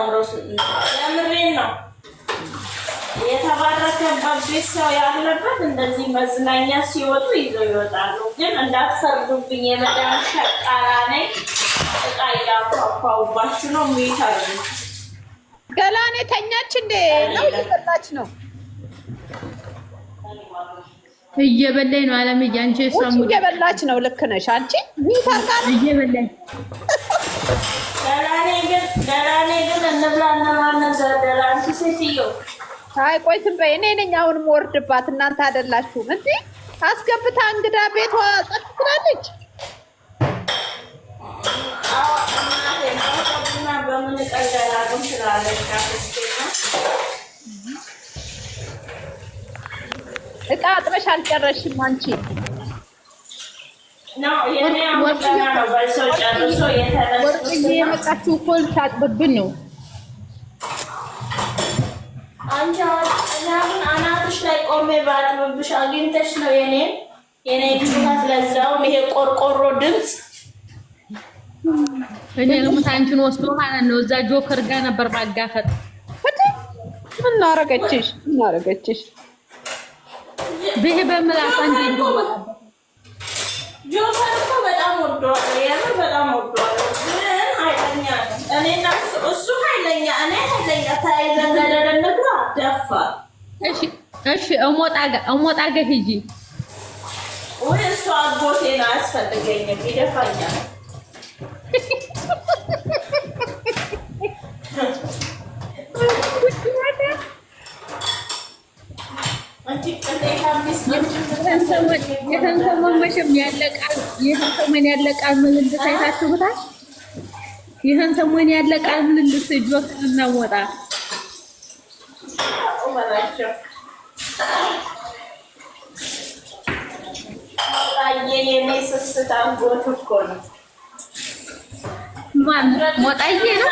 የሚያምረው። የምሬን ነው። የተባረከበት ቤት ሰው ያለበት እንደዚህ መዝናኛ ሲወጡ ይዘው ይወጣሉ። ግን እንዳትፈርዱብኝ፣ የመዳን ሸቃላ ነኝ። እቃ እያፏፏባችሁ ነው የሚታዩ። ገላኔ ተኛች እንዴ? ነው እየበላች ነው? እየበላኝ ነው አለምዬ። አንቺ እሷም እየበላች ነው። ልክ ነሽ አንቺ። ሚታርጋለ እየበላኝ ገላኔ ግን እንብላ እነማን ዘደላ አንቺ ሴትዮ። አይ ቆይ ዝም በይ። እኔ ነኝ አሁን የምወርድባት፣ እናንተ አይደላችሁም እንዴ? አስገብታ እንግዳ ቤቷ ጸጥ ትላለች። በምን ቀልደላሉም ስላለች እቃ አጥበሽ አልጨረሽም አንቺ? ወርቅዬ የመጣችው እኮ ልታጥብብን ነው። አንቺ አሁን አናትሽ ላይ ቆሜ ባጥብብሽ አግኝተሽ ነው የኔ ድምፅ። ለዛውም ይሄ ቆርቆሮ ድምፅ እኔ ለሞት አንቺን ወስዶ ማለት ነው። እዛ ጆከር ጋር ነበር ማጋፈጥ። ምን አረገችሽ? ምን አረገችሽ? በሄ በመላስ አንዴ እንደው ጆከር እኮ በጣም ወዷል። የምር በጣም ወዷል። ግን ኃይለኛ ነው። እኔና እሱ ኃይለኛ፣ እኔ ኃይለኛ ተያይዘን ገደለንግራ ደፋ። እሺ እሞጣ ጋር ሂጂ። ወይ እሱ አጎቴን አያስፈልገኝም፣ ይደፋኛል። ይህን ሰሞን ያለ ቃል ምልልስ ጆክ እናወጣ የኔ ስስት አንጎት እኮ ነው። ሞጣዬ ነው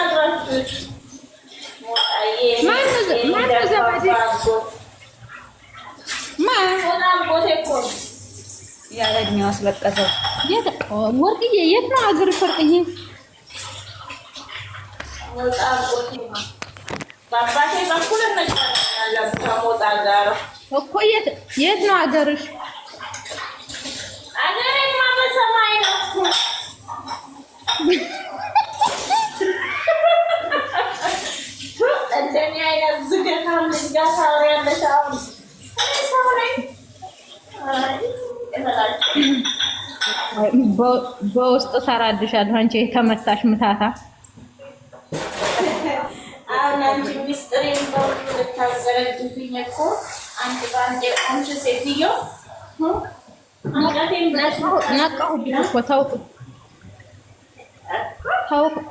ማነው ዘመዴ? ያለ እድሜው አስለቀሰው። ወርቅዬ የት ነው አገርሽ? ወርቅዬ በአባቴ በኩል ከሞጣ ጋር እኮ የት ነው አገርሽ? አገሬማ በሰማይ ነው። እንደኔ አይነት ዝገታም ልጅ ጋር ታወሪያለሽ። አሁን ሰው ነኝ። በውስጥ ሰራልሻለሁ። አንቺ የተመታሽ ምታታ። አሁን አንቺ ሚስጥሬን በሁሉ ልታዘረግፊኝ እኮ አንቺ በአንዴ ቆምሽ ሴትዮ። ነቃሁብሽ እኮ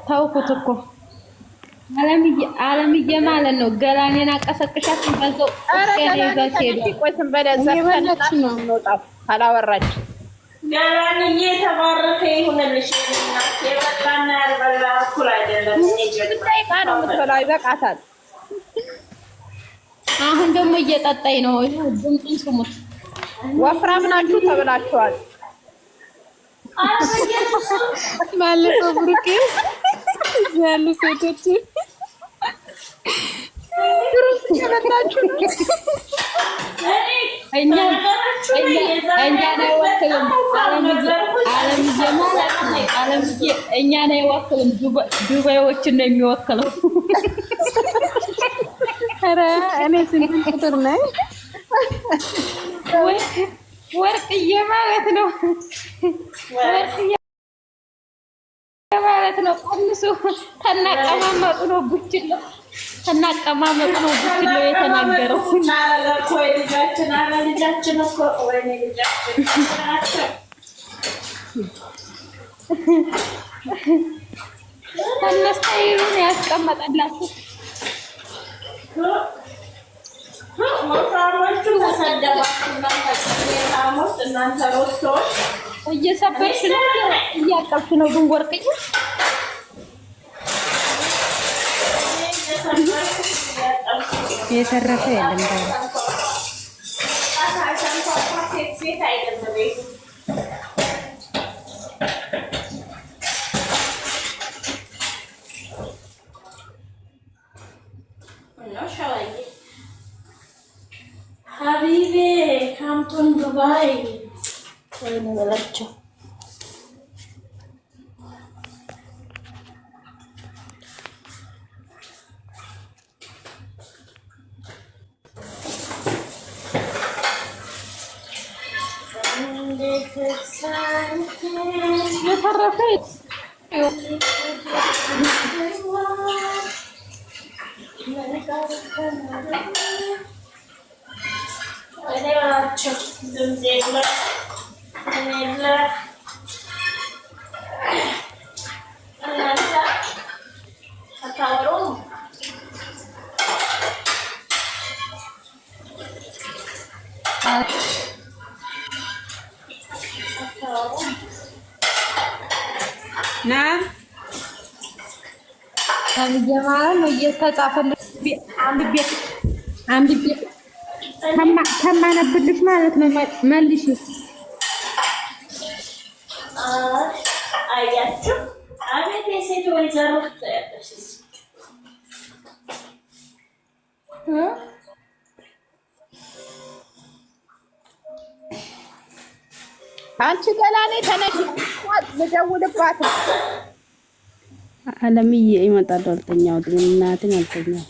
ታውኩት እኮ አለምዬ ማለት ነው። ገላኔን አቀሰቅሻት በዛው ካላወራች ገላንዬ የተባረከ ይሁንልሽ። የበላና ያልበላ እኩል አይደለም። ነው የምትበላው፣ ይበቃታል። አሁን ደግሞ እየጠጣኝ ነው። ድምፁን ስሙት። ወፍራም ናችሁ ተብላችኋል ማለት ነው። ብሩኬ ያሉ ሴቶች እኛ ነው አይወክልም። አለምዬ እኛን አይወክልም። ዱባዮችን ነው የሚወክለው። ኧረ እኔ ስንት ቁጥር ነኝ? ወርቅዬ ማለት ነው። ወርቅዬ ማለት ነው። ቀንሱ ተናቀማመጡ ነው ቡችሎ ተናቀማመጡ ነው ቡችሎ የተናገረው። ልጃችን እኮ ወይኔ ልጃችን ተነስታይሩን ያስቀመጠላችሁ እየሰበርሽ ነው እያቀብሽ ነው። ግን ወርቅዬ የተረፈ የለም። ነው ሸዋዬ ሀቢቤ ካምቱን ዱባይ ወይ ነው በላቸው። የተረፈ ናም እየማረ ነው እየተጻፈልሽ አንድ ቤት ከማነብልሽ ማለት ነው። መልሽ አያችሁ አቤት የሴት ወይዘሮ ያለሽ አንቺ ገላኔ ተነሽ ልደውልባት። አለምዬ ይመጣል። አልተኛው ግን እናትን አልተኛው።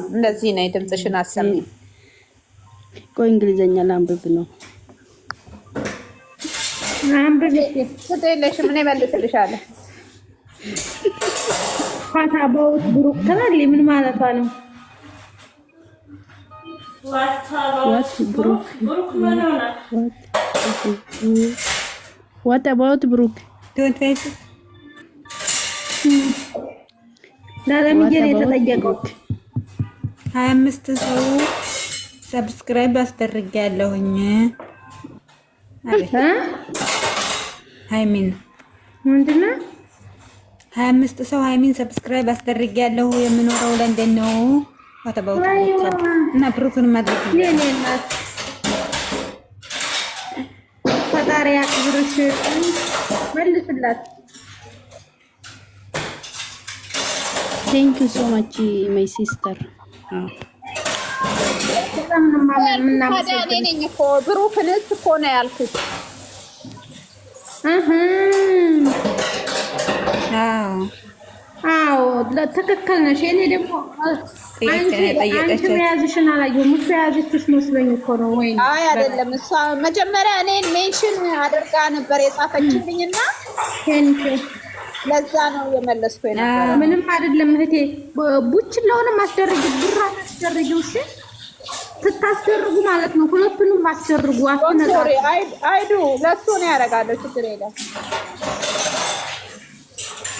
እንደዚህ ነው። ድምፅሽን አሰሚ። ቆይ እንግሊዘኛ ላንብብ ነው። አንብቤ ስለሽም እኔ መልስልሻለሁ። ፋታባውት ብሩክ ተባለ። ምን ማለቷ ነው? What Brooke? What about Brooke? ለለምዬ ነው የተጠየቀው። 25 ሰው ሰብስክራይብ አስደርጋለሁኝ። ሃይሚን ምንድነው? 25 ሰው ሃይሚን ሰብስክራይብ አስደርጋለሁ። የምኖረው ለንደን ነው። ወተባው እና ብሩክን ማድረግ የኔ እናት ፈጣሪ ያክብርሽ። መልስላት። Thank you so much my sister. ታዲያ እኔ ነኝ እኮ ብሩክንስ እኮ ነው ያልኩት። አዎ ትክክል ነሽ። እኔ ደግሞ አንቺ መያዝሽን አላየሁም። እሱ የያዘችሽ መስሎኝ እኮ ነው። ወይ አይ አይደለም። እሷ መጀመሪያ እኔን ሜንሽን አድርጋ ነበር የጻፈችልኝና ለዛ ነው የመለስኩ የነበረው። ምንም አይደለም እህቴ። ቡችን ለሆነ ማስደረግ ብራ ማስደረጊው እሺ፣ ትታስደርጉ ማለት ነው። ሁለቱንም ማስደርጉ ሶሪ አይዱ ለሱ ነው ያደርጋለሁ። ችግር የለም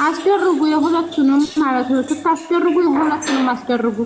አስደርጉ፣ የሁለቱንም ማለት ነው። ትታስደርጉ፣ የሁለቱንም አስደርጉ።